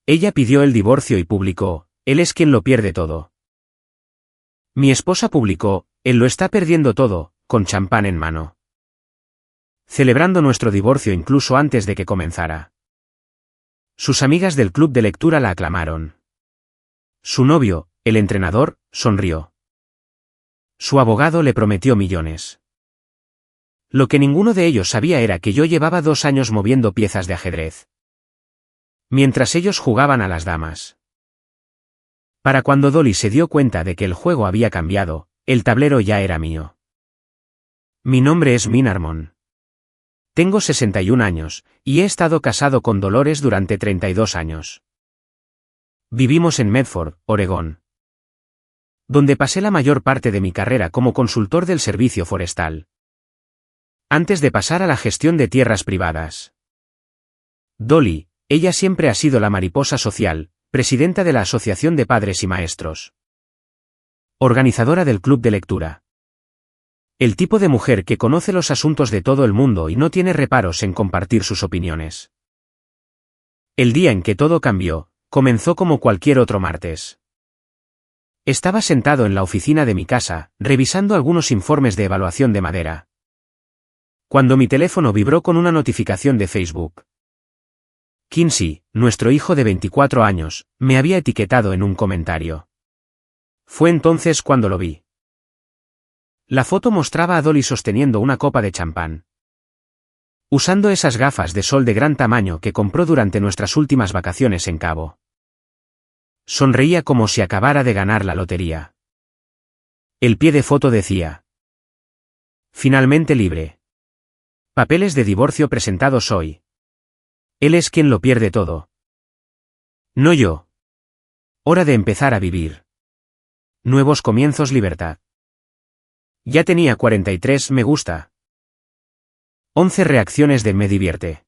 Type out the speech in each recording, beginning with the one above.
Ella pidió el divorcio y publicó, él es quien lo pierde todo. Mi esposa publicó, él lo está perdiendo todo, con champán en mano. Celebrando nuestro divorcio incluso antes de que comenzara. Sus amigas del club de lectura la aclamaron. Su novio, el entrenador, sonrió. Su abogado le prometió millones. Lo que ninguno de ellos sabía era que yo llevaba 2 años moviendo piezas de ajedrez. Mientras ellos jugaban a las damas. Para cuando Dolly se dio cuenta de que el juego había cambiado, el tablero ya era mío. Mi nombre es Min Harmon. Tengo 61 años, y he estado casado con Dolores durante 32 años. Vivimos en Medford, Oregón, donde pasé la mayor parte de mi carrera como consultor del servicio forestal. Antes de pasar a la gestión de tierras privadas. Dolly, ella siempre ha sido la mariposa social, presidenta de la Asociación de Padres y Maestros. Organizadora del club de lectura. El tipo de mujer que conoce los asuntos de todo el mundo y no tiene reparos en compartir sus opiniones. El día en que todo cambió, comenzó como cualquier otro martes. Estaba sentado en la oficina de mi casa, revisando algunos informes de evaluación de madera. Cuando mi teléfono vibró con una notificación de Facebook. Kinsey, nuestro hijo de 24 años, me había etiquetado en un comentario. Fue entonces cuando lo vi. La foto mostraba a Dolly sosteniendo una copa de champán. Usando esas gafas de sol de gran tamaño que compró durante nuestras últimas vacaciones en Cabo. Sonreía como si acabara de ganar la lotería. El pie de foto decía: finalmente libre. Papeles de divorcio presentados hoy. Él es quien lo pierde todo. No yo. Hora de empezar a vivir. Nuevos comienzos, libertad. Ya tenía 43 me gusta. 11 reacciones de me divierte.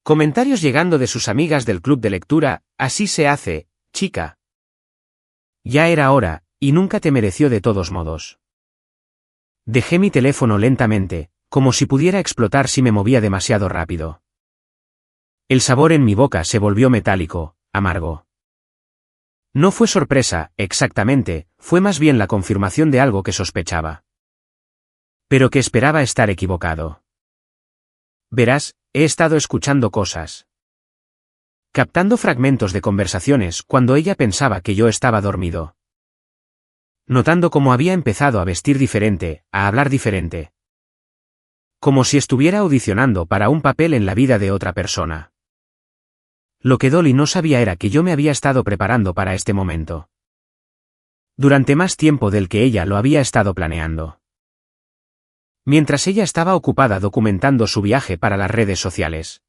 Comentarios llegando de sus amigas del club de lectura: así se hace, chica. Ya era hora, y nunca te mereció de todos modos. Dejé mi teléfono lentamente, como si pudiera explotar si me movía demasiado rápido. El sabor en mi boca se volvió metálico, amargo. No fue sorpresa, exactamente, fue más bien la confirmación de algo que sospechaba. Pero que esperaba estar equivocado. Verás, he estado escuchando cosas. Captando fragmentos de conversaciones cuando ella pensaba que yo estaba dormido. Notando cómo había empezado a vestir diferente, a hablar diferente. Como si estuviera audicionando para un papel en la vida de otra persona. Lo que Dolly no sabía era que yo me había estado preparando para este momento. Durante más tiempo del que ella lo había estado planeando. Mientras ella estaba ocupada documentando su viaje para las redes sociales.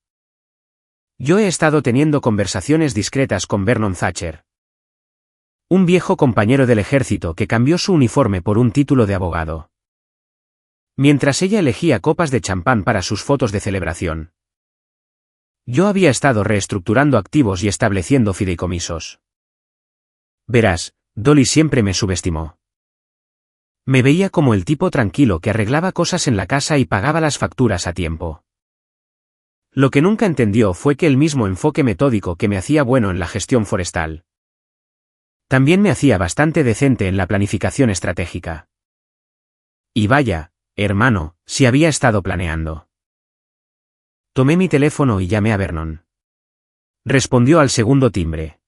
Yo he estado teniendo conversaciones discretas con Vernon Thatcher. Un viejo compañero del ejército que cambió su uniforme por un título de abogado. Mientras ella elegía copas de champán para sus fotos de celebración. Yo había estado reestructurando activos y estableciendo fideicomisos. Verás, Dolly siempre me subestimó. Me veía como el tipo tranquilo que arreglaba cosas en la casa y pagaba las facturas a tiempo. Lo que nunca entendió fue que el mismo enfoque metódico que me hacía bueno en la gestión forestal. También me hacía bastante decente en la planificación estratégica. Y vaya, hermano, si había estado planeando. Tomé mi teléfono y llamé a Vernon. Respondió al segundo timbre.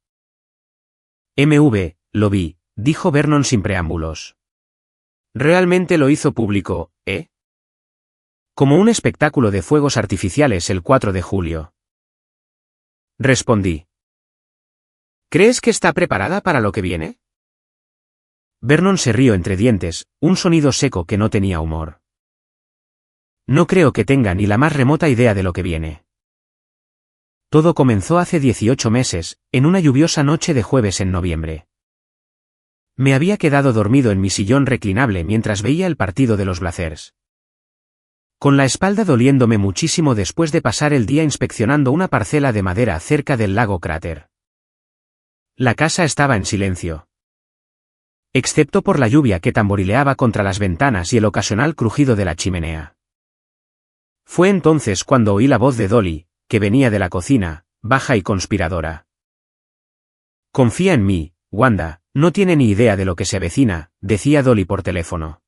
Lo vi, dijo Vernon sin preámbulos. Realmente lo hizo público, ¿eh? Como un espectáculo de fuegos artificiales el 4 de julio. Respondí. ¿Crees que está preparada para lo que viene? Vernon se rió entre dientes, un sonido seco que no tenía humor. No creo que tenga ni la más remota idea de lo que viene. Todo comenzó hace 18 meses, en una lluviosa noche de jueves en noviembre. Me había quedado dormido en mi sillón reclinable mientras veía el partido de los Blazers. Con la espalda doliéndome muchísimo después de pasar el día inspeccionando una parcela de madera cerca del lago Cráter. La casa estaba en silencio. Excepto por la lluvia que tamborileaba contra las ventanas y el ocasional crujido de la chimenea. Fue entonces cuando oí la voz de Dolly, que venía de la cocina, baja y conspiradora. Confía en mí, Wanda, no tiene ni idea de lo que se avecina, decía Dolly por teléfono.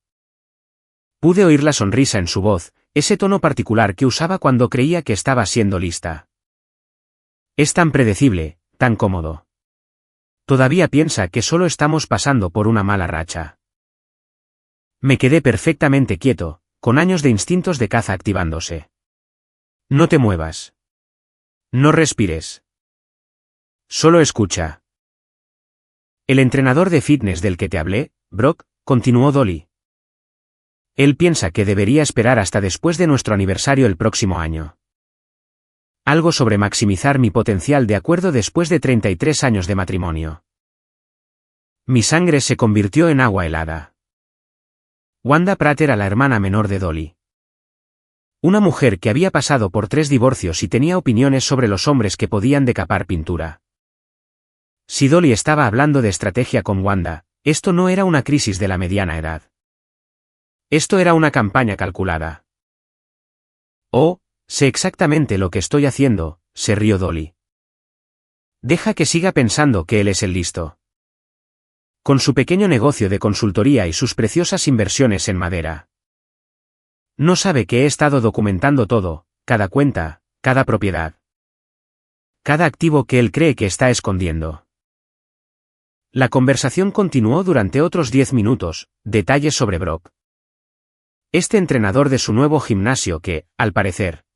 Pude oír la sonrisa en su voz, ese tono particular que usaba cuando creía que estaba siendo lista. Es tan predecible, tan cómodo. Todavía piensa que solo estamos pasando por una mala racha. Me quedé perfectamente quieto, con años de instintos de caza activándose. No te muevas. No respires. Solo escucha. El entrenador de fitness del que te hablé, Brock, continuó Dolly. Él piensa que debería esperar hasta después de nuestro aniversario el próximo año. Algo sobre maximizar mi potencial de acuerdo después de 33 años de matrimonio. Mi sangre se convirtió en agua helada. Wanda Pratt era la hermana menor de Dolly. Una mujer que había pasado por 3 divorcios y tenía opiniones sobre los hombres que podían decapar pintura. Si Dolly estaba hablando de estrategia con Wanda, esto no era una crisis de la mediana edad. Esto era una campaña calculada. Oh, sé exactamente lo que estoy haciendo, se rió Dolly. Deja que siga pensando que él es el listo. Con su pequeño negocio de consultoría y sus preciosas inversiones en madera. No sabe que he estado documentando todo, cada cuenta, cada propiedad. Cada activo que él cree que está escondiendo. La conversación continuó durante otros 10 minutos, detalles sobre Brock. Este entrenador de su nuevo gimnasio que, al parecer,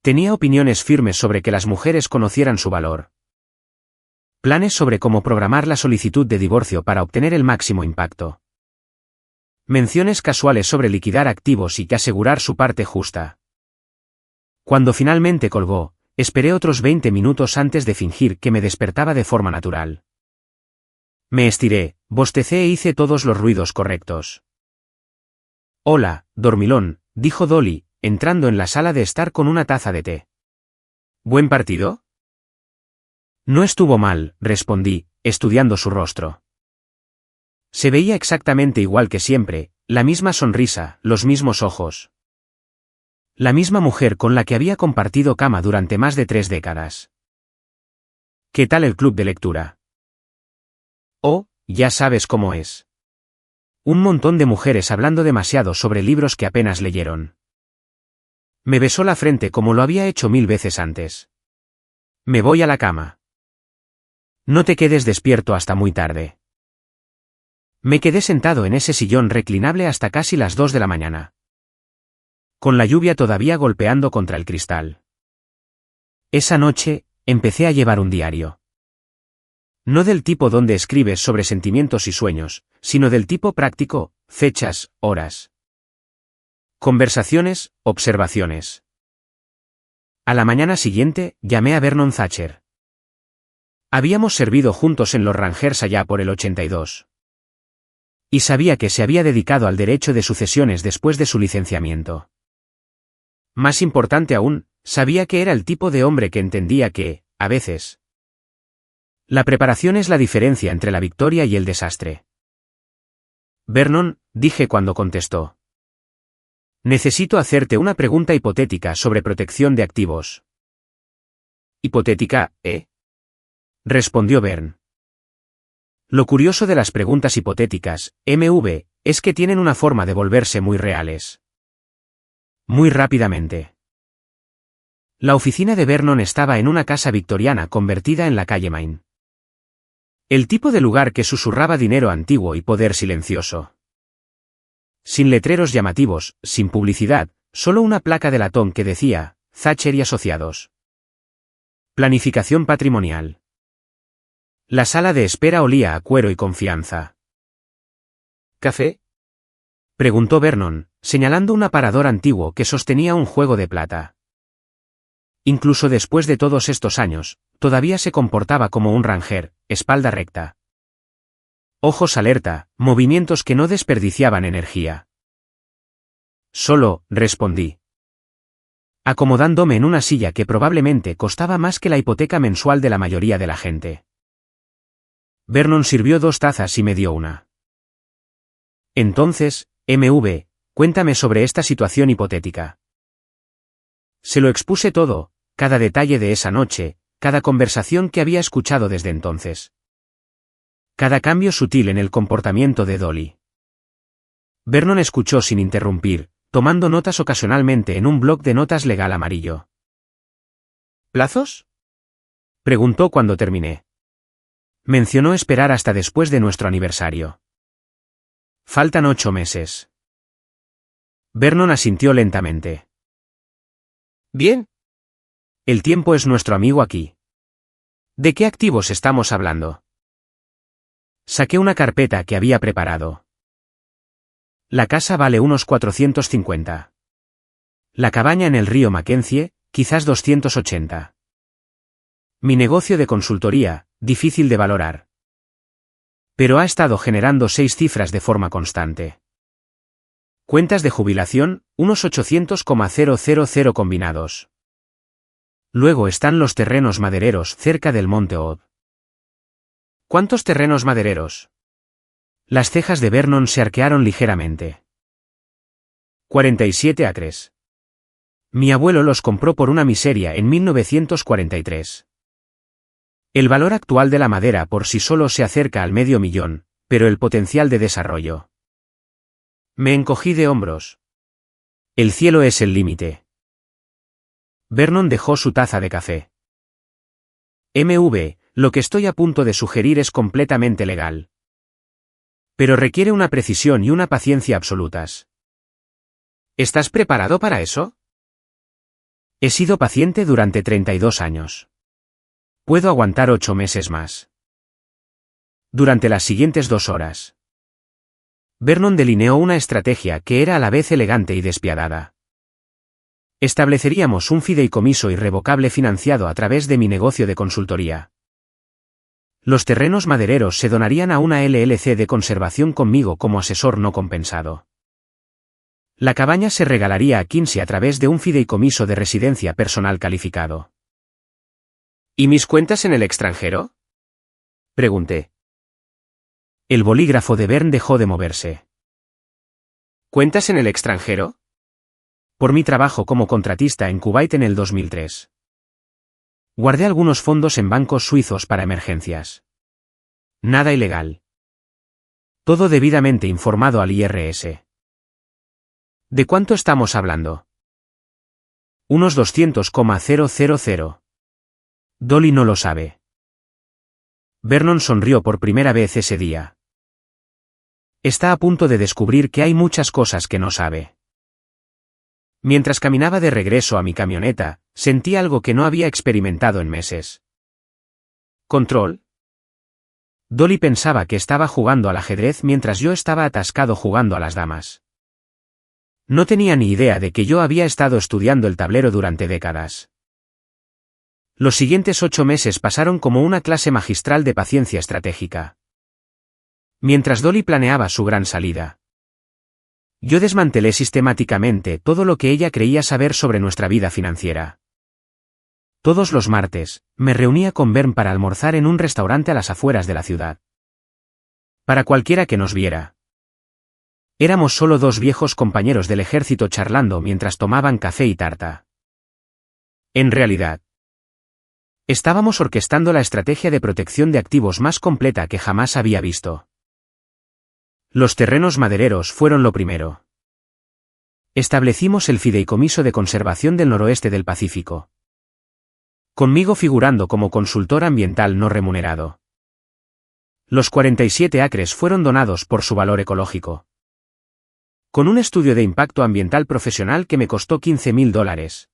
tenía opiniones firmes sobre que las mujeres conocieran su valor. Planes sobre cómo programar la solicitud de divorcio para obtener el máximo impacto. Menciones casuales sobre liquidar activos y que asegurar su parte justa. Cuando finalmente colgó, esperé otros 20 minutos antes de fingir que me despertaba de forma natural. Me estiré, bostecé e hice todos los ruidos correctos. Hola, dormilón, dijo Dolly, entrando en la sala de estar con una taza de té. ¿Buen partido? No estuvo mal, respondí, estudiando su rostro. Se veía exactamente igual que siempre, la misma sonrisa, los mismos ojos. La misma mujer con la que había compartido cama durante más de 3 décadas. ¿Qué tal el club de lectura? Oh, ya sabes cómo es. Un montón de mujeres hablando demasiado sobre libros que apenas leyeron. Me besó la frente como lo había hecho 1000 veces antes. Me voy a la cama. No te quedes despierto hasta muy tarde. Me quedé sentado en ese sillón reclinable hasta casi las 2 de la mañana. Con la lluvia todavía golpeando contra el cristal. Esa noche, empecé a llevar un diario. No del tipo donde escribes sobre sentimientos y sueños, sino del tipo práctico, fechas, horas. Conversaciones, observaciones. A la mañana siguiente, llamé a Vernon Thatcher. Habíamos servido juntos en los Rangers allá por el 82. Y sabía que se había dedicado al derecho de sucesiones después de su licenciamiento. Más importante aún, sabía que era el tipo de hombre que entendía que, a veces, la preparación es la diferencia entre la victoria y el desastre. Vernon, dije cuando contestó. Necesito hacerte una pregunta hipotética sobre protección de activos. ¿Hipotética, respondió Vern. Lo curioso de las preguntas hipotéticas, MV, es que tienen una forma de volverse muy reales. Muy rápidamente. La oficina de Vernon estaba en una casa victoriana convertida en la calle Main. El tipo de lugar que susurraba dinero antiguo y poder silencioso. Sin letreros llamativos, sin publicidad, solo una placa de latón que decía, Thatcher y Asociados. Planificación patrimonial. La sala de espera olía a cuero y confianza. ¿Café? Preguntó Vernon, señalando un aparador antiguo que sostenía un juego de plata. Incluso después de todos estos años, todavía se comportaba como un ranger, espalda recta. Ojos alerta, movimientos que no desperdiciaban energía. Solo, respondí. Acomodándome en una silla que probablemente costaba más que la hipoteca mensual de la mayoría de la gente. Vernon sirvió 2 tazas y me dio una. Entonces, MV, cuéntame sobre esta situación hipotética. Se lo expuse todo, cada detalle de esa noche, cada conversación que había escuchado desde entonces. Cada cambio sutil en el comportamiento de Dolly. Vernon escuchó sin interrumpir, tomando notas ocasionalmente en un bloc de notas legal amarillo. ¿Plazos?, preguntó cuando terminé. Mencionó esperar hasta después de nuestro aniversario. Faltan 8 meses. Vernon asintió lentamente. Bien. El tiempo es nuestro amigo aquí. ¿De qué activos estamos hablando? Saqué una carpeta que había preparado. La casa vale unos 450. La cabaña en el río Mackenzie, quizás 280. Mi negocio de consultoría, difícil de valorar. Pero ha estado generando 6 cifras de forma constante. Cuentas de jubilación, unos 800,000 combinados. Luego están los terrenos madereros cerca del Monte Odd. ¿Cuántos terrenos madereros? Las cejas de Vernon se arquearon ligeramente. 47 acres. Mi abuelo los compró por una miseria en 1943. El valor actual de la madera por sí solo se acerca al $500,000, pero el potencial de desarrollo. Me encogí de hombros. El cielo es el límite. Vernon dejó su taza de café. MV, lo que estoy a punto de sugerir es completamente legal. Pero requiere una precisión y una paciencia absolutas. ¿Estás preparado para eso? He sido paciente durante 32 años. Puedo aguantar 8 meses más. Durante las siguientes 2 horas. Vernon delineó una estrategia que era a la vez elegante y despiadada. Estableceríamos un fideicomiso irrevocable financiado a través de mi negocio de consultoría. Los terrenos madereros se donarían a una LLC de conservación conmigo como asesor no compensado. La cabaña se regalaría a Kinsey a través de un fideicomiso de residencia personal calificado. ¿Y mis cuentas en el extranjero?, pregunté. El bolígrafo de Vern dejó de moverse. ¿Cuentas en el extranjero? Por mi trabajo como contratista en Kuwait en el 2003. Guardé algunos fondos en bancos suizos para emergencias. Nada ilegal. Todo debidamente informado al IRS. ¿De cuánto estamos hablando? Unos 200,000. Dolly no lo sabe. Vernon sonrió por primera vez ese día. Está a punto de descubrir que hay muchas cosas que no sabe. Mientras caminaba de regreso a mi camioneta, sentí algo que no había experimentado en meses. ¿Control? Dolly pensaba que estaba jugando al ajedrez mientras yo estaba atascado jugando a las damas. No tenía ni idea de que yo había estado estudiando el tablero durante décadas. Los siguientes 8 meses pasaron como una clase magistral de paciencia estratégica. Mientras Dolly planeaba su gran salida, yo desmantelé sistemáticamente todo lo que ella creía saber sobre nuestra vida financiera. Todos los martes, me reunía con Vern para almorzar en un restaurante a las afueras de la ciudad. Para cualquiera que nos viera. Éramos solo 2 viejos compañeros del ejército charlando mientras tomaban café y tarta. En realidad, estábamos orquestando la estrategia de protección de activos más completa que jamás había visto. Los terrenos madereros fueron lo primero. Establecimos el fideicomiso de conservación del noroeste del Pacífico. Conmigo figurando como consultor ambiental no remunerado. Los 47 acres fueron donados por su valor ecológico. Con un estudio de impacto ambiental profesional que me costó $15,000.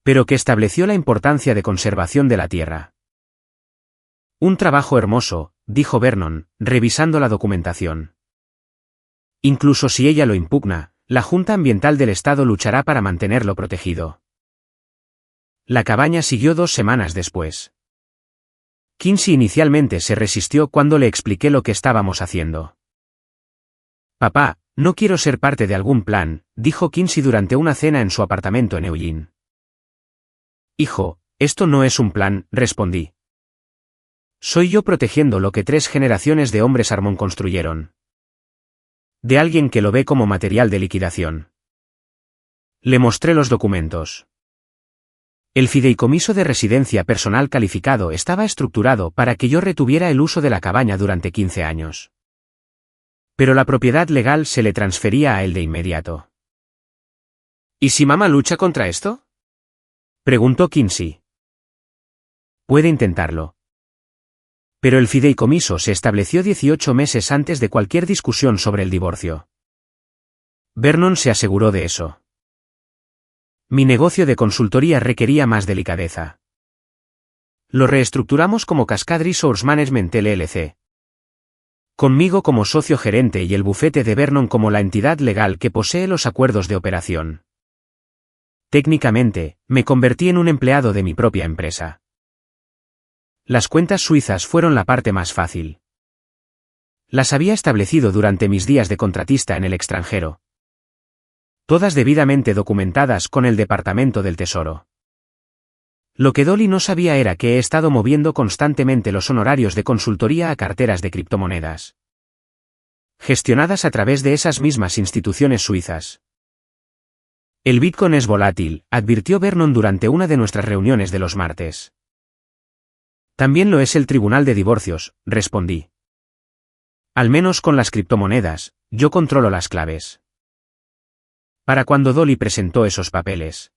Pero que estableció la importancia de conservación de la tierra. Un trabajo hermoso, dijo Vernon, revisando la documentación. Incluso si ella lo impugna, la Junta Ambiental del Estado luchará para mantenerlo protegido. La cabaña siguió 2 semanas después. Kinsey inicialmente se resistió cuando le expliqué lo que estábamos haciendo. Papá, no quiero ser parte de algún plan, dijo Kinsey durante una cena en su apartamento en Eugene. Hijo, esto no es un plan, respondí. Soy yo protegiendo lo que 3 generaciones de hombres Armón construyeron. De alguien que lo ve como material de liquidación. Le mostré los documentos. El fideicomiso de residencia personal calificado estaba estructurado para que yo retuviera el uso de la cabaña durante 15 años. Pero la propiedad legal se le transfería a él de inmediato. ¿Y si mamá lucha contra esto?, preguntó Kinsey. Puede intentarlo. Pero el fideicomiso se estableció 18 meses antes de cualquier discusión sobre el divorcio. Vernon se aseguró de eso. Mi negocio de consultoría requería más delicadeza. Lo reestructuramos como Cascade Resource Management LLC. Conmigo como socio gerente y el bufete de Vernon como la entidad legal que posee los acuerdos de operación. Técnicamente, me convertí en un empleado de mi propia empresa. Las cuentas suizas fueron la parte más fácil. Las había establecido durante mis días de contratista en el extranjero. Todas debidamente documentadas con el Departamento del Tesoro. Lo que Dolly no sabía era que he estado moviendo constantemente los honorarios de consultoría a carteras de criptomonedas, gestionadas a través de esas mismas instituciones suizas. El Bitcoin es volátil, advirtió Vernon durante una de nuestras reuniones de los martes. También lo es el Tribunal de Divorcios, respondí. Al menos con las criptomonedas, yo controlo las claves. Para cuando Dolly presentó esos papeles.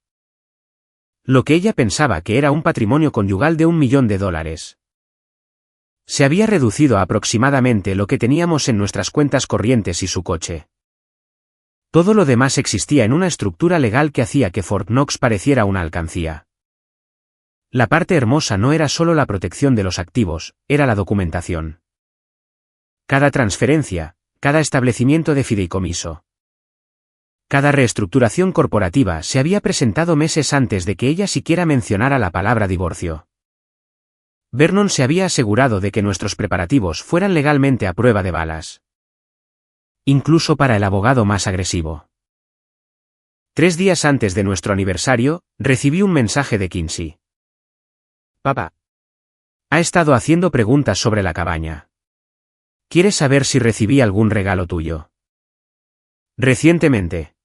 Lo que ella pensaba que era un patrimonio conyugal de $1 millón. Se había reducido a aproximadamente lo que teníamos en nuestras cuentas corrientes y su coche. Todo lo demás existía en una estructura legal que hacía que Fort Knox pareciera una alcancía. La parte hermosa no era solo la protección de los activos, era la documentación. Cada transferencia, cada establecimiento de fideicomiso. Cada reestructuración corporativa se había presentado meses antes de que ella siquiera mencionara la palabra divorcio. Vernon se había asegurado de que nuestros preparativos fueran legalmente a prueba de balas. Incluso para el abogado más agresivo. 3 días antes de nuestro aniversario, recibí un mensaje de Kinsey. Papá. Ha estado haciendo preguntas sobre la cabaña. ¿Quieres saber si recibí algún regalo tuyo? Recientemente.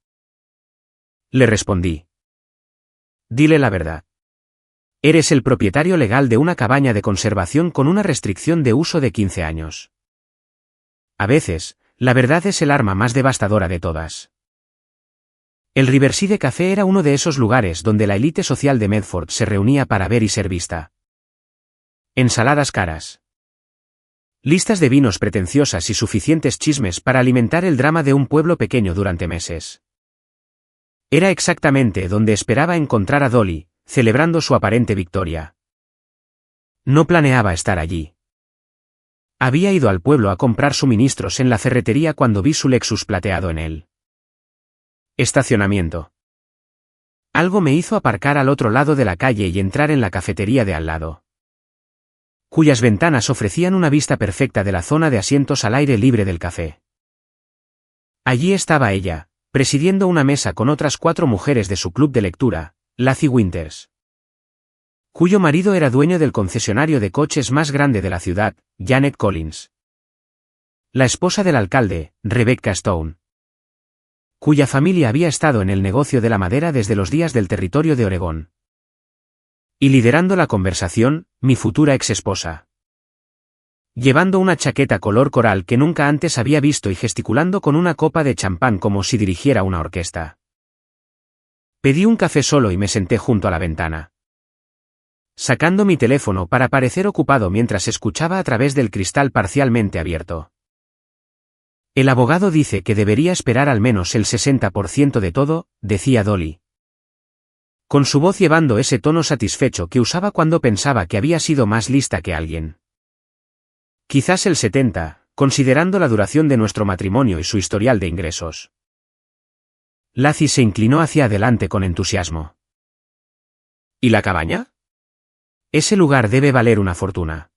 Le respondí. Dile la verdad. Eres el propietario legal de una cabaña de conservación con una restricción de uso de 15 años. A veces, la verdad es el arma más devastadora de todas. El Riverside Café era uno de esos lugares donde la élite social de Medford se reunía para ver y ser vista. Ensaladas caras. Listas de vinos pretenciosas y suficientes chismes para alimentar el drama de un pueblo pequeño durante meses. Era exactamente donde esperaba encontrar a Dolly, celebrando su aparente victoria. No planeaba estar allí. Había ido al pueblo a comprar suministros en la ferretería cuando vi su Lexus plateado en el estacionamiento. Algo me hizo aparcar al otro lado de la calle y entrar en la cafetería de al lado, cuyas ventanas ofrecían una vista perfecta de la zona de asientos al aire libre del café. Allí estaba ella, presidiendo una mesa con otras 4 mujeres de su club de lectura, Lacey Winters, cuyo marido era dueño del concesionario de coches más grande de la ciudad, Janet Collins. La esposa del alcalde, Rebecca Stone, cuya familia había estado en el negocio de la madera desde los días del territorio de Oregón. Y liderando la conversación, mi futura exesposa. Llevando una chaqueta color coral que nunca antes había visto y gesticulando con una copa de champán como si dirigiera una orquesta. Pedí un café solo y me senté junto a la ventana, sacando mi teléfono para parecer ocupado mientras escuchaba a través del cristal parcialmente abierto. El abogado dice que debería esperar al menos el 60% de todo, decía Dolly, con su voz llevando ese tono satisfecho que usaba cuando pensaba que había sido más lista que alguien. Quizás el 70%, considerando la duración de nuestro matrimonio y su historial de ingresos. Lacey se inclinó hacia adelante con entusiasmo. ¿Y la cabaña? Ese lugar debe valer una fortuna.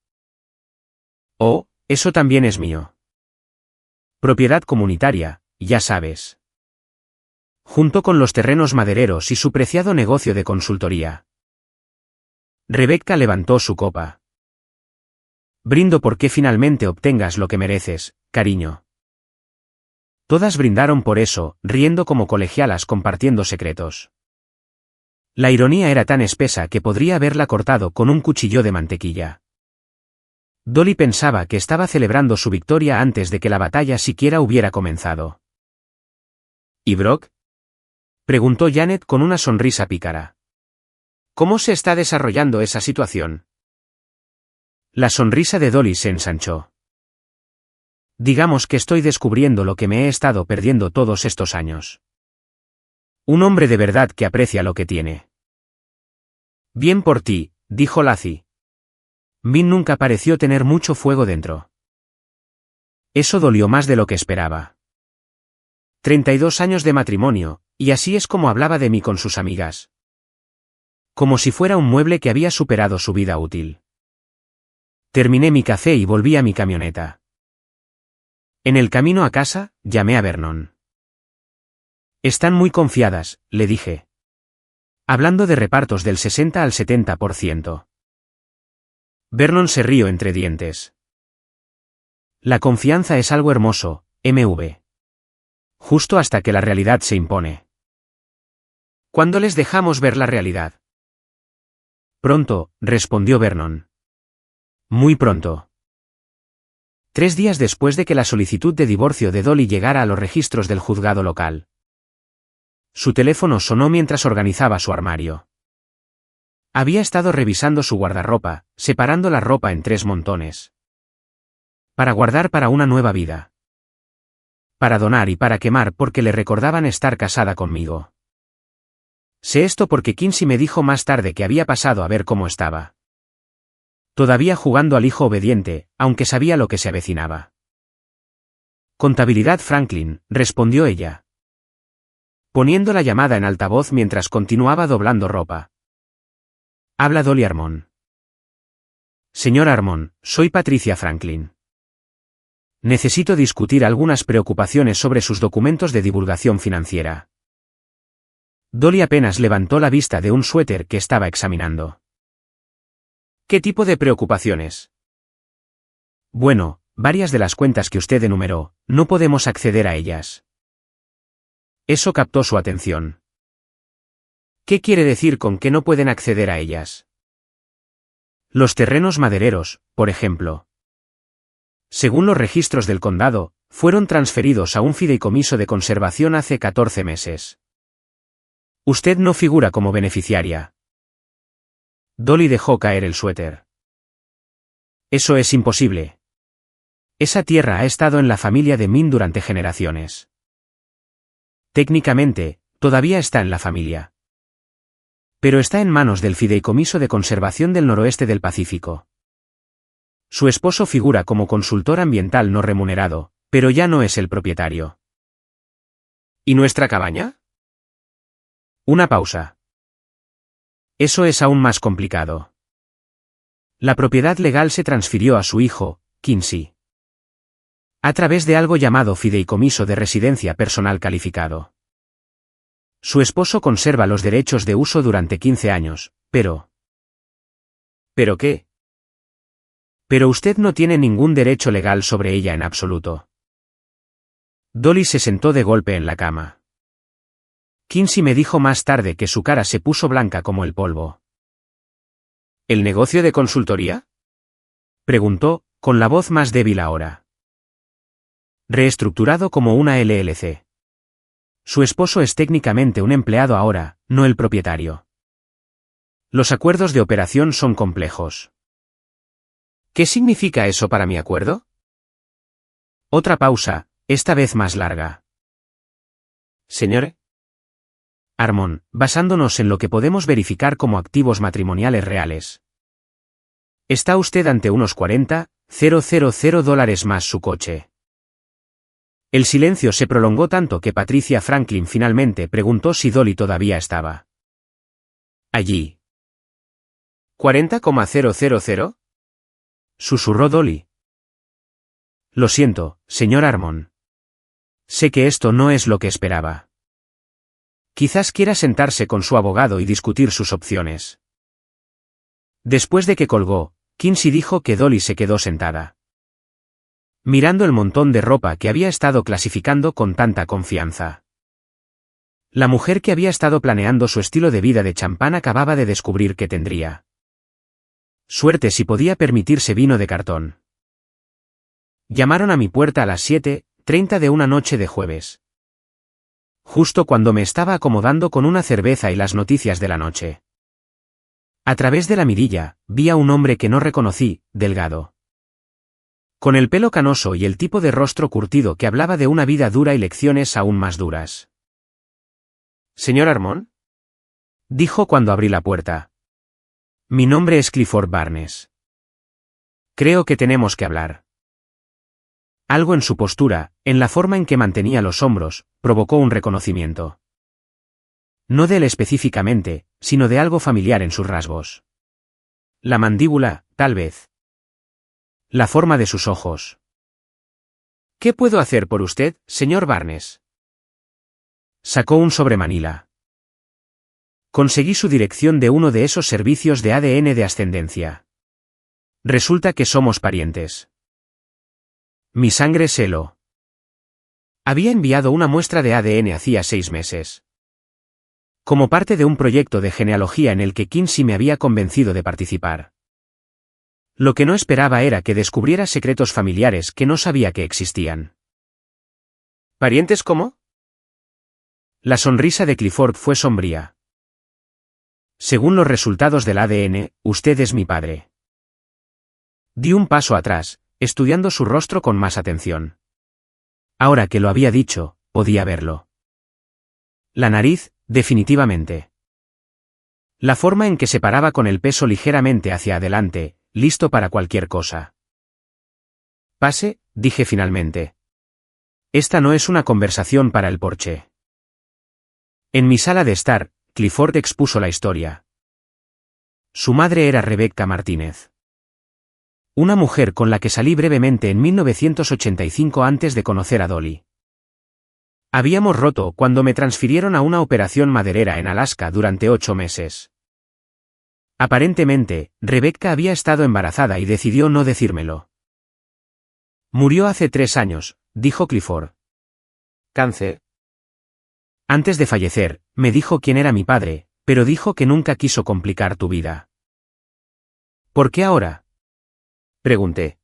Oh, eso también es mío. Propiedad comunitaria, ya sabes. Junto con los terrenos madereros y su preciado negocio de consultoría. Rebecca levantó su copa. Brindo porque finalmente obtengas lo que mereces, cariño. Todas brindaron por eso, riendo como colegialas compartiendo secretos. La ironía era tan espesa que podría haberla cortado con un cuchillo de mantequilla. Dolly pensaba que estaba celebrando su victoria antes de que la batalla siquiera hubiera comenzado. ¿Y Brock?, preguntó Janet con una sonrisa pícara. ¿Cómo se está desarrollando esa situación? La sonrisa de Dolly se ensanchó. Digamos que estoy descubriendo lo que me he estado perdiendo todos estos años. Un hombre de verdad que aprecia lo que tiene. Bien por ti, dijo Lacey. Min nunca pareció tener mucho fuego dentro. Eso dolió más de lo que esperaba. 32 años de matrimonio, y así es como hablaba de mí con sus amigas. Como si fuera un mueble que había superado su vida útil. Terminé mi café y volví a mi camioneta. En el camino a casa, llamé a Vernon. Están muy confiadas, le dije. Hablando de repartos del 60 al 70%. Vernon se rió entre dientes. La confianza es algo hermoso, MV. Justo hasta que la realidad se impone. ¿Cuándo les dejamos ver la realidad? Pronto, respondió Vernon. Muy pronto. 3 días después de que la solicitud de divorcio de Dolly llegara a los registros del juzgado local. Su teléfono sonó mientras organizaba su armario. Había estado revisando su guardarropa, separando la ropa en 3 montones. Para guardar para una nueva vida. Para donar y para quemar porque le recordaban estar casada conmigo. Sé esto porque Kinsey me dijo más tarde que había pasado a ver cómo estaba. Todavía jugando al hijo obediente, aunque sabía lo que se avecinaba. Contabilidad Franklin, respondió ella. Poniendo la llamada en altavoz mientras continuaba doblando ropa. Habla Dolly Armon. Señor Armon, soy Patricia Franklin. Necesito discutir algunas preocupaciones sobre sus documentos de divulgación financiera. Dolly apenas levantó la vista de un suéter que estaba examinando. ¿Qué tipo de preocupaciones? Bueno, varias de las cuentas que usted enumeró, no podemos acceder a ellas. Eso captó su atención. ¿Qué quiere decir con que no pueden acceder a ellas? Los terrenos madereros, por ejemplo. Según los registros del condado, fueron transferidos a un fideicomiso de conservación hace 14 meses. Usted no figura como beneficiaria. Dolly dejó caer el suéter. Eso es imposible. Esa tierra ha estado en la familia de Min durante generaciones. Técnicamente, todavía está en la familia. Pero está en manos del Fideicomiso de Conservación del Noroeste del Pacífico. Su esposo figura como consultor ambiental no remunerado, pero ya no es el propietario. ¿Y nuestra cabaña? Una pausa. Eso es aún más complicado. La propiedad legal se transfirió a su hijo, Kinsey. A través de algo llamado Fideicomiso de Residencia Personal Calificado. Su esposo conserva los derechos de uso durante 15 años, pero... ¿Pero qué? Pero usted no tiene ningún derecho legal sobre ella en absoluto. Dolly se sentó de golpe en la cama. Kinsey me dijo más tarde que su cara se puso blanca como el polvo. ¿El negocio de consultoría? Preguntó, con la voz más débil ahora. Reestructurado como una LLC. Su esposo es técnicamente un empleado ahora, no el propietario. Los acuerdos de operación son complejos. ¿Qué significa eso para mi acuerdo? Otra pausa, esta vez más larga. Señor Armon, basándonos en lo que podemos verificar como activos matrimoniales reales. Está usted ante unos $40,000 más su coche. El silencio se prolongó tanto que Patricia Franklin finalmente preguntó si Dolly todavía estaba allí. ¿40,000? Susurró Dolly. Lo siento, señor Armon. Sé que esto no es lo que esperaba. Quizás quiera sentarse con su abogado y discutir sus opciones. Después de que colgó, Kinsey dijo que Dolly se quedó sentada. Mirando el montón de ropa que había estado clasificando con tanta confianza. La mujer que había estado planeando su estilo de vida de champán acababa de descubrir que tendría suerte si podía permitirse vino de cartón. Llamaron a mi puerta a las 7:30 de una noche de jueves. Justo cuando me estaba acomodando con una cerveza y las noticias de la noche. A través de la mirilla, vi a un hombre que no reconocí, delgado, con el pelo canoso y el tipo de rostro curtido que hablaba de una vida dura y lecciones aún más duras. «¿Señor Armón?», dijo cuando abrí la puerta. «Mi nombre es Clifford Barnes. Creo que tenemos que hablar». Algo en su postura, en la forma en que mantenía los hombros, provocó un reconocimiento. No de él específicamente, sino de algo familiar en sus rasgos. La mandíbula, tal vez. La forma de sus ojos. «¿Qué puedo hacer por usted, señor Barnes?». Sacó un sobre Manila. Conseguí su dirección de uno de esos servicios de ADN de ascendencia. Resulta que somos parientes. Mi sangre se lo había enviado una muestra de ADN hacía 6 meses. Como parte de un proyecto de genealogía en el que Kinsey me había convencido de participar. Lo que no esperaba era que descubriera secretos familiares que no sabía que existían. ¿Parientes cómo? La sonrisa de Clifford fue sombría. Según los resultados del ADN, usted es mi padre. Di un paso atrás, estudiando su rostro con más atención. Ahora que lo había dicho, podía verlo. La nariz, definitivamente. La forma en que se paraba con el peso ligeramente hacia adelante, listo para cualquier cosa. «Pase», dije finalmente. «Esta no es una conversación para el porche». En mi sala de estar, Clifford expuso la historia. Su madre era Rebecca Martínez. Una mujer con la que salí brevemente en 1985 antes de conocer a Dolly. Habíamos roto cuando me transfirieron a una operación maderera en Alaska durante 8 meses. Aparentemente, Rebecca había estado embarazada y decidió no decírmelo. «Murió hace 3 años», dijo Clifford. «¿Cáncer?» Antes de fallecer, me dijo quién era mi padre, pero dijo que nunca quiso complicar tu vida. «¿Por qué ahora?», pregunté.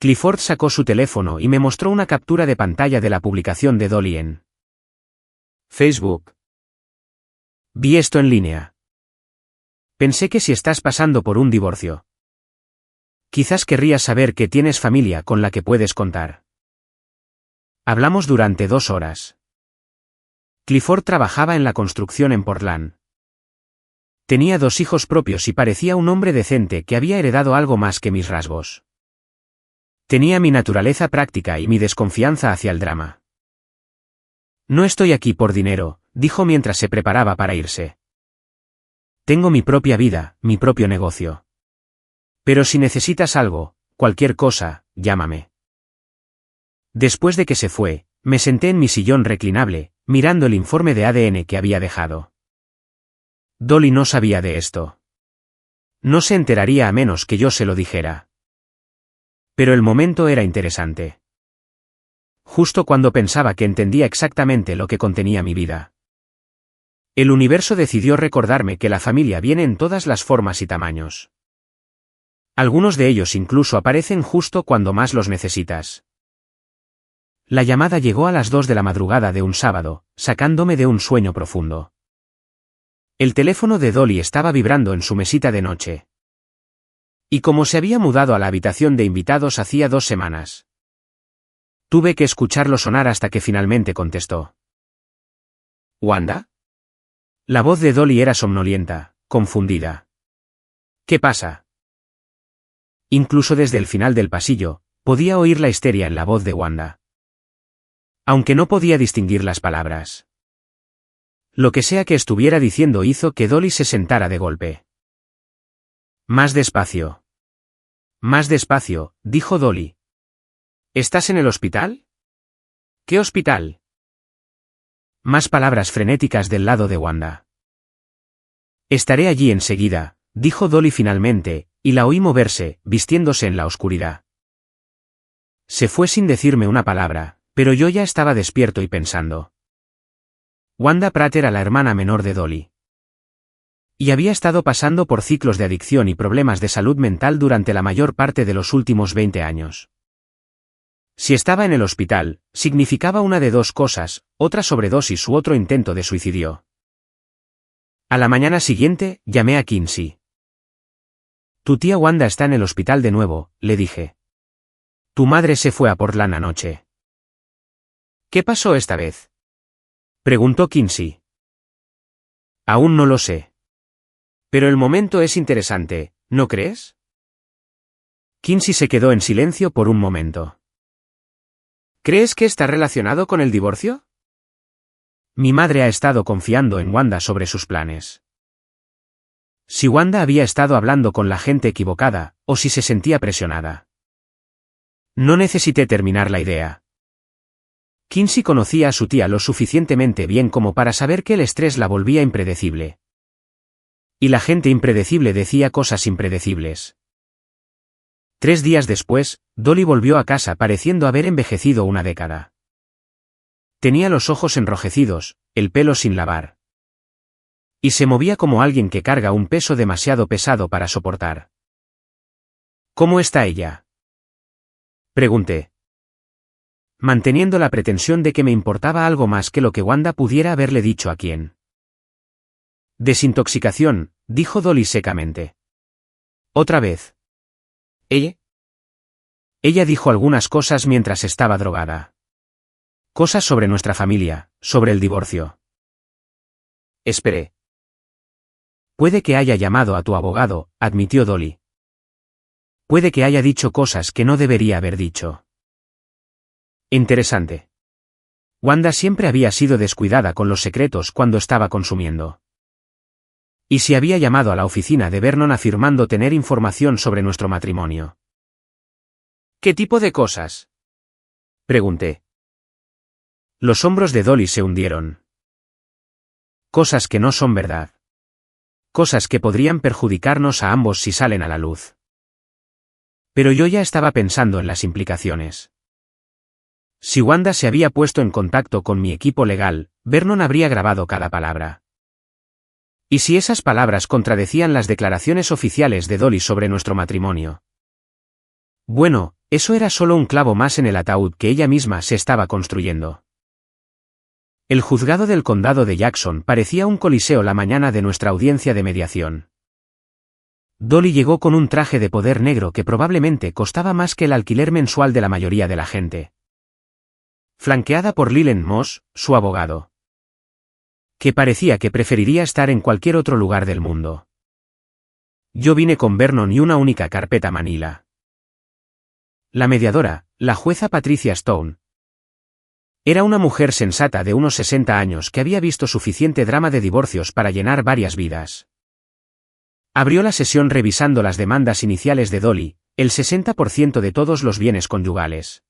Clifford sacó su teléfono y me mostró una captura de pantalla de la publicación de Dolly en Facebook. «Vi esto en línea. Pensé que si estás pasando por un divorcio, quizás querrías saber que tienes familia con la que puedes contar». Hablamos durante 2 horas. Clifford trabajaba en la construcción en Portland. Tenía 2 hijos propios y parecía un hombre decente que había heredado algo más que mis rasgos. Tenía mi naturaleza práctica y mi desconfianza hacia el drama. «No estoy aquí por dinero», dijo mientras se preparaba para irse. «Tengo mi propia vida, mi propio negocio. Pero si necesitas algo, cualquier cosa, llámame». Después de que se fue, me senté en mi sillón reclinable, mirando el informe de ADN que había dejado. Dolly no sabía de esto. No se enteraría a menos que yo se lo dijera. Pero el momento era interesante. Justo cuando pensaba que entendía exactamente lo que contenía mi vida. El universo decidió recordarme que la familia viene en todas las formas y tamaños. Algunos de ellos incluso aparecen justo cuando más los necesitas. La llamada llegó a las 2 de la madrugada de un sábado, sacándome de un sueño profundo. El teléfono de Dolly estaba vibrando en su mesita de noche. Y como se había mudado a la habitación de invitados hacía 2 semanas. Tuve que escucharlo sonar hasta que finalmente contestó. «¿Wanda?». La voz de Dolly era somnolienta, confundida. «¿Qué pasa?». Incluso desde el final del pasillo, podía oír la histeria en la voz de Wanda. Aunque no podía distinguir las palabras. Lo que sea que estuviera diciendo hizo que Dolly se sentara de golpe. «Más despacio». «Más despacio», dijo Dolly. «¿Estás en el hospital?». «¿Qué hospital?». Más palabras frenéticas del lado de Wanda. «Estaré allí enseguida», dijo Dolly finalmente, y la oí moverse, vistiéndose en la oscuridad. Se fue sin decirme una palabra, pero yo ya estaba despierto y pensando. Wanda Pratt era la hermana menor de Dolly. Y había estado pasando por ciclos de adicción y problemas de salud mental durante la mayor parte de los últimos 20 años. Si estaba en el hospital, significaba una de dos cosas, otra sobredosis u otro intento de suicidio. A la mañana siguiente, llamé a Kinsey. Tu tía Wanda está en el hospital de nuevo, le dije. Tu madre se fue a Portland anoche. ¿Qué pasó esta vez? Preguntó Kinsey. Aún no lo sé. Pero el momento es interesante, ¿no crees? Kinsey se quedó en silencio por un momento. ¿Crees que está relacionado con el divorcio? Mi madre ha estado confiando en Wanda sobre sus planes. Si Wanda había estado hablando con la gente equivocada, o si se sentía presionada. No necesité terminar la idea. Kinsey conocía a su tía lo suficientemente bien como para saber que el estrés la volvía impredecible. Y la gente impredecible decía cosas impredecibles. 3 días después, Dolly volvió a casa pareciendo haber envejecido una década. Tenía los ojos enrojecidos, el pelo sin lavar. Y se movía como alguien que carga un peso demasiado pesado para soportar. ¿Cómo está ella? Pregunté. Manteniendo la pretensión de que me importaba algo más que lo que Wanda pudiera haberle dicho a quién. Desintoxicación, dijo Dolly secamente. Otra vez. Ella dijo algunas cosas mientras estaba drogada. Cosas sobre nuestra familia, sobre el divorcio. Esperé. Puede que haya llamado a tu abogado, admitió Dolly. Puede que haya dicho cosas que no debería haber dicho. Interesante. Wanda siempre había sido descuidada con los secretos cuando estaba consumiendo. ¿Y si había llamado a la oficina de Vernon afirmando tener información sobre nuestro matrimonio? ¿Qué tipo de cosas? Pregunté. Los hombros de Dolly se hundieron. Cosas que no son verdad. Cosas que podrían perjudicarnos a ambos si salen a la luz. Pero yo ya estaba pensando en las implicaciones. Si Wanda se había puesto en contacto con mi equipo legal, Vernon habría grabado cada palabra. ¿Y si esas palabras contradecían las declaraciones oficiales de Dolly sobre nuestro matrimonio? Bueno, eso era solo un clavo más en el ataúd que ella misma se estaba construyendo. El juzgado del condado de Jackson parecía un coliseo la mañana de nuestra audiencia de mediación. Dolly llegó con un traje de poder negro que probablemente costaba más que el alquiler mensual de la mayoría de la gente. Flanqueada por Leland Moss, su abogado. Que parecía que preferiría estar en cualquier otro lugar del mundo. Yo vine con Vernon y una única carpeta manila. La mediadora, la jueza Patricia Stone. Era una mujer sensata de unos 60 años que había visto suficiente drama de divorcios para llenar varias vidas. Abrió la sesión revisando las demandas iniciales de Dolly, el 60% de todos los bienes conyugales.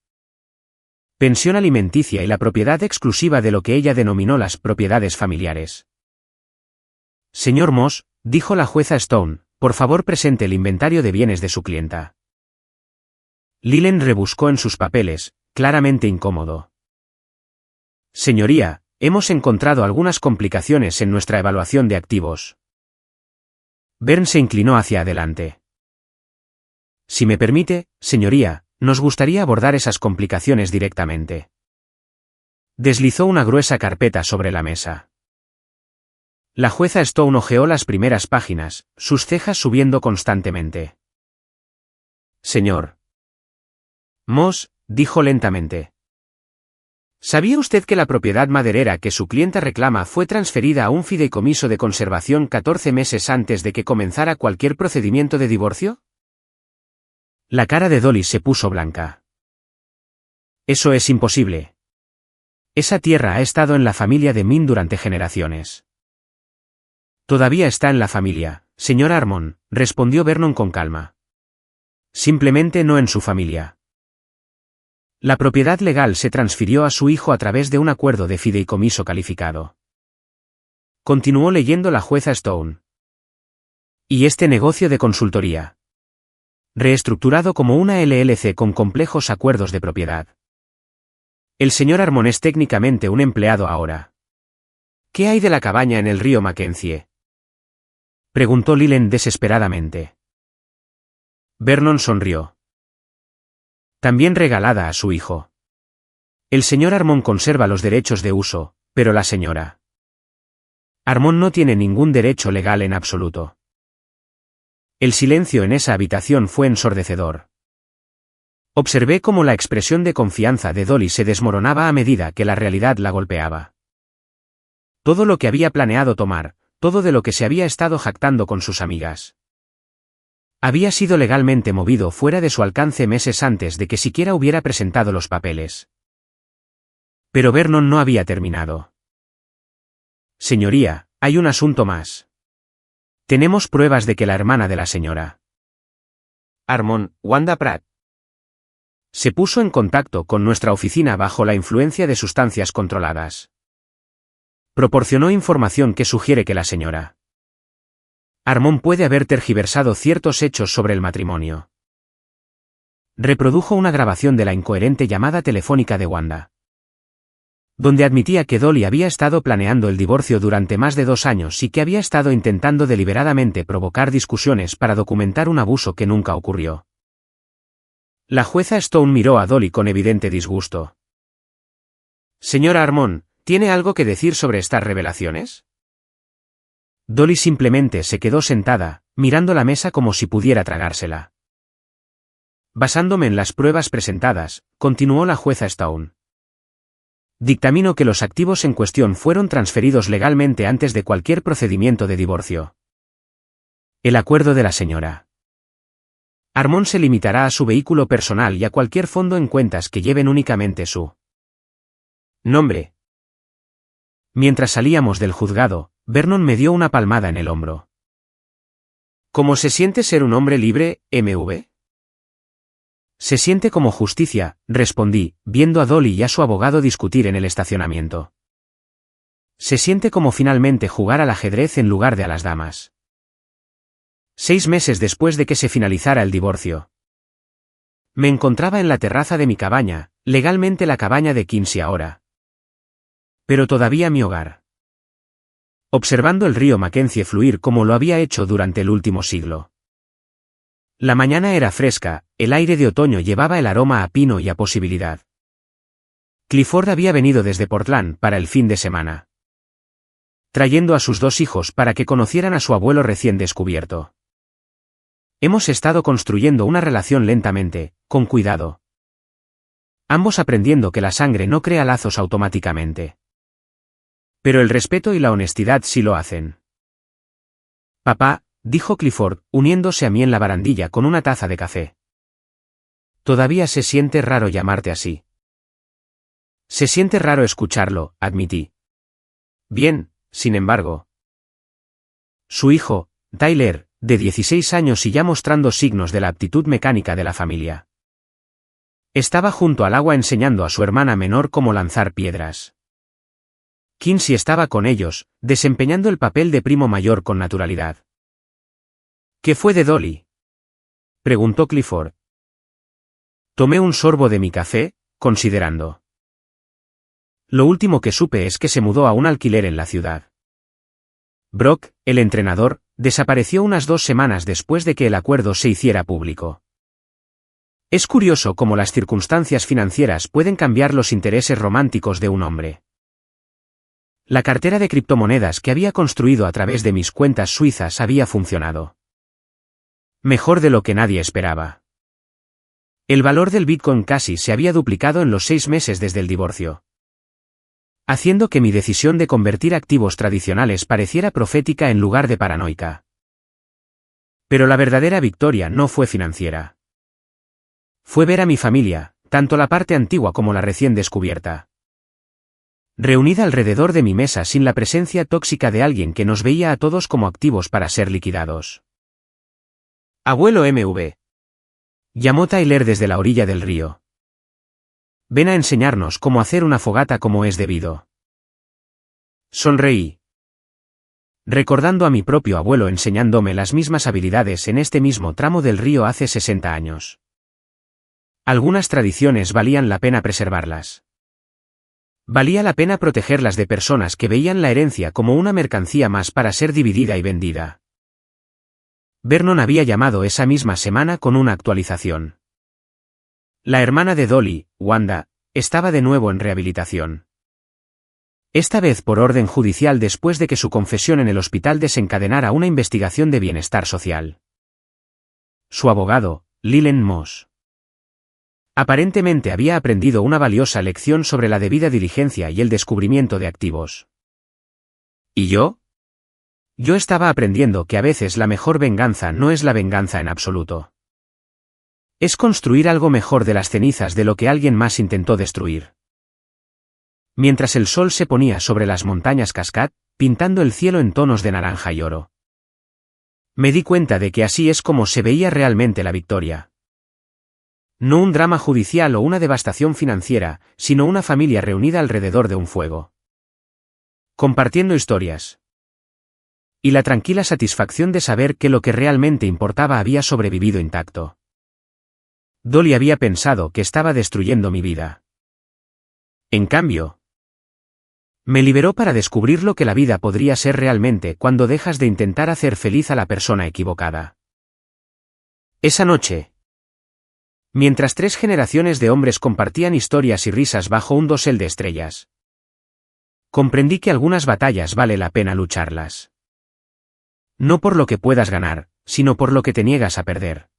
Pensión alimenticia y la propiedad exclusiva de lo que ella denominó las propiedades familiares. Señor Moss, dijo la jueza Stone, por favor presente el inventario de bienes de su clienta. Leland rebuscó en sus papeles, claramente incómodo. Señoría, hemos encontrado algunas complicaciones en nuestra evaluación de activos. Byrne se inclinó hacia adelante. Si me permite, señoría, nos gustaría abordar esas complicaciones directamente. Deslizó una gruesa carpeta sobre la mesa. La jueza Stone hojeó las primeras páginas, sus cejas subiendo constantemente. Señor Moss, dijo lentamente. ¿Sabía usted que la propiedad maderera que su clienta reclama fue transferida a un fideicomiso de conservación 14 meses antes de que comenzara cualquier procedimiento de divorcio? La cara de Dolly se puso blanca. Eso es imposible. Esa tierra ha estado en la familia de Min durante generaciones. Todavía está en la familia, señor Harmon, respondió Vernon con calma. Simplemente no en su familia. La propiedad legal se transfirió a su hijo a través de un acuerdo de fideicomiso calificado. Continuó leyendo la jueza Stone. Y este negocio de consultoría. Reestructurado como una LLC con complejos acuerdos de propiedad. El señor Harmon es técnicamente un empleado ahora. ¿Qué hay de la cabaña en el río Mackenzie?, preguntó Lilen desesperadamente. Vernon sonrió. También regalada a su hijo. El señor Armón conserva los derechos de uso, pero la señora Armón no tiene ningún derecho legal en absoluto. El silencio en esa habitación fue ensordecedor. Observé cómo la expresión de confianza de Dolly se desmoronaba a medida que la realidad la golpeaba. Todo lo que había planeado tomar, todo de lo que se había estado jactando con sus amigas, había sido legalmente movido fuera de su alcance meses antes de que siquiera hubiera presentado los papeles. Pero Vernon no había terminado. Señoría, hay un asunto más. Tenemos pruebas de que la hermana de la señora Armón, Wanda Pratt, se puso en contacto con nuestra oficina bajo la influencia de sustancias controladas. Proporcionó información que sugiere que la señora Armón puede haber tergiversado ciertos hechos sobre el matrimonio. Reprodujo una grabación de la incoherente llamada telefónica de Wanda, donde admitía que Dolly había estado planeando el divorcio durante más de 2 años y que había estado intentando deliberadamente provocar discusiones para documentar un abuso que nunca ocurrió. La jueza Stone miró a Dolly con evidente disgusto. Señora Armón, ¿tiene algo que decir sobre estas revelaciones? Dolly simplemente se quedó sentada, mirando la mesa como si pudiera tragársela. Basándome en las pruebas presentadas, continuó la jueza Stone, dictamino que los activos en cuestión fueron transferidos legalmente antes de cualquier procedimiento de divorcio. El acuerdo de la señora Armón se limitará a su vehículo personal y a cualquier fondo en cuentas que lleven únicamente su nombre. Mientras salíamos del juzgado, Vernon me dio una palmada en el hombro. ¿Cómo se siente ser un hombre libre, MV? Se siente como justicia, respondí, viendo a Dolly y a su abogado discutir en el estacionamiento. Se siente como finalmente jugar al ajedrez en lugar de a las damas. 6 meses después de que se finalizara el divorcio, me encontraba en la terraza de mi cabaña, legalmente la cabaña de Kinsey ahora, pero todavía mi hogar, observando el río Mackenzie fluir como lo había hecho durante el último siglo. La mañana era fresca, el aire de otoño llevaba el aroma a pino y a posibilidad. Clifford había venido desde Portland para el fin de semana, trayendo a sus 2 hijos para que conocieran a su abuelo recién descubierto. Hemos estado construyendo una relación lentamente, con cuidado. Ambos aprendiendo que la sangre no crea lazos automáticamente. Pero el respeto y la honestidad sí lo hacen. Papá, dijo Clifford, uniéndose a mí en la barandilla con una taza de café. Todavía se siente raro llamarte así. Se siente raro escucharlo, admití. Bien, sin embargo. Su hijo, Tyler, de 16 años y ya mostrando signos de la aptitud mecánica de la familia, estaba junto al agua enseñando a su hermana menor cómo lanzar piedras. Kinsey estaba con ellos, desempeñando el papel de primo mayor con naturalidad. ¿Qué fue de Dolly?, preguntó Clifford. Tomé un sorbo de mi café, considerando. Lo último que supe es que se mudó a un alquiler en la ciudad. Brock, el entrenador, desapareció unas 2 semanas después de que el acuerdo se hiciera público. Es curioso cómo las circunstancias financieras pueden cambiar los intereses románticos de un hombre. La cartera de criptomonedas que había construido a través de mis cuentas suizas había funcionado mejor de lo que nadie esperaba. El valor del Bitcoin casi se había duplicado en los 6 meses desde el divorcio, haciendo que mi decisión de convertir activos tradicionales pareciera profética en lugar de paranoica. Pero la verdadera victoria no fue financiera. Fue ver a mi familia, tanto la parte antigua como la recién descubierta, reunida alrededor de mi mesa sin la presencia tóxica de alguien que nos veía a todos como activos para ser liquidados. Abuelo MV, llamó Tyler desde la orilla del río. Ven a enseñarnos cómo hacer una fogata como es debido. Sonreí, recordando a mi propio abuelo enseñándome las mismas habilidades en este mismo tramo del río hace 60 años. Algunas tradiciones valían la pena preservarlas. Valía la pena protegerlas de personas que veían la herencia como una mercancía más para ser dividida y vendida. Vernon había llamado esa misma semana con una actualización. La hermana de Dolly, Wanda, estaba de nuevo en rehabilitación. Esta vez por orden judicial después de que su confesión en el hospital desencadenara una investigación de bienestar social. Su abogado, Leland Moss. Aparentemente había aprendido una valiosa lección sobre la debida diligencia y el descubrimiento de activos. ¿Y yo? Yo estaba aprendiendo que a veces la mejor venganza no es la venganza en absoluto. Es construir algo mejor de las cenizas de lo que alguien más intentó destruir. Mientras el sol se ponía sobre las montañas Cascade, pintando el cielo en tonos de naranja y oro. Me di cuenta de que así es como se veía realmente la victoria. No un drama judicial o una devastación financiera, sino una familia reunida alrededor de un fuego. Compartiendo historias. Y la tranquila satisfacción de saber que lo que realmente importaba había sobrevivido intacto. Dolly había pensado que estaba destruyendo mi vida. En cambio, me liberó para descubrir lo que la vida podría ser realmente cuando dejas de intentar hacer feliz a la persona equivocada. Esa noche, mientras 3 generaciones de hombres compartían historias y risas bajo un dosel de estrellas, comprendí que algunas batallas vale la pena lucharlas. No por lo que puedas ganar, sino por lo que te niegas a perder.